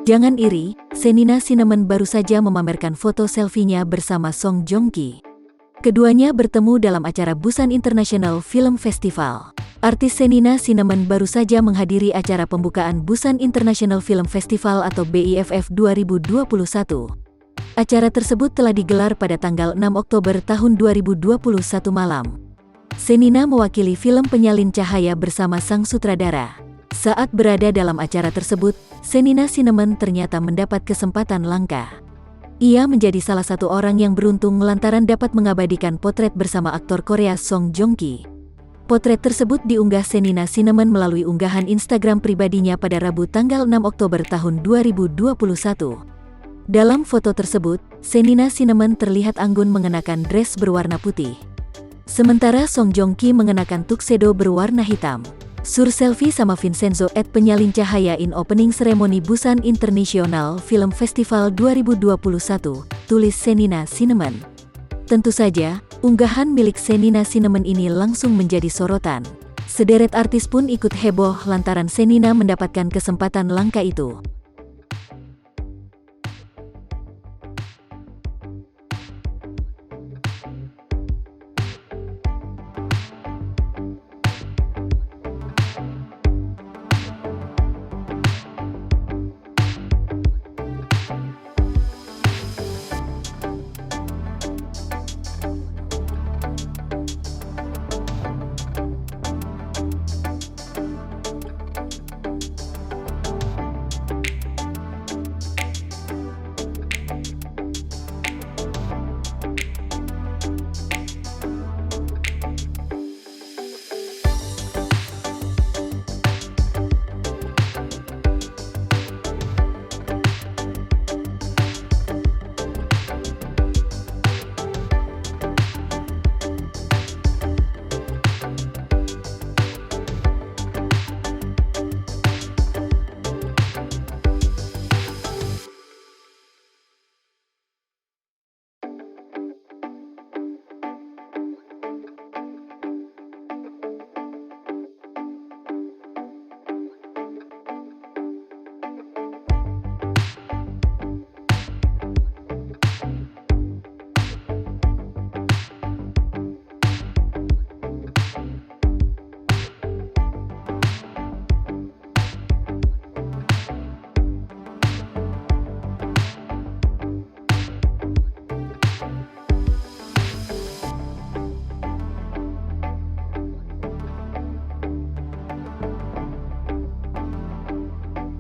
Jangan iri, Shenina Cinnamon baru saja memamerkan foto selfie-nya bersama Song Joong Ki. Keduanya bertemu dalam acara Busan International Film Festival. Artis Shenina Cinnamon baru saja menghadiri acara pembukaan Busan International Film Festival atau BIFF 2021. Acara tersebut telah digelar pada tanggal 6 Oktober tahun 2021 malam. Shenina mewakili film Penyalin Cahaya bersama sang sutradara. Saat berada dalam acara tersebut, Shenina Cinnamon ternyata mendapat kesempatan langka. Ia menjadi salah satu orang yang beruntung lantaran dapat mengabadikan potret bersama aktor Korea Song Joong Ki. Potret tersebut diunggah Shenina Cinnamon melalui unggahan Instagram pribadinya pada Rabu tanggal 6 Oktober tahun 2021. Dalam foto tersebut, Shenina Cinnamon terlihat anggun mengenakan dress berwarna putih. Sementara Song Joong Ki mengenakan tuxedo berwarna hitam. Sur selfie sama Vincenzo at Penyalin Cahaya in Opening Ceremony Busan International Film Festival 2021, tulis Shenina Cinnamon. Tentu saja, unggahan milik Shenina Cinnamon ini langsung menjadi sorotan. Sederet artis pun ikut heboh lantaran Shenina mendapatkan kesempatan langka itu.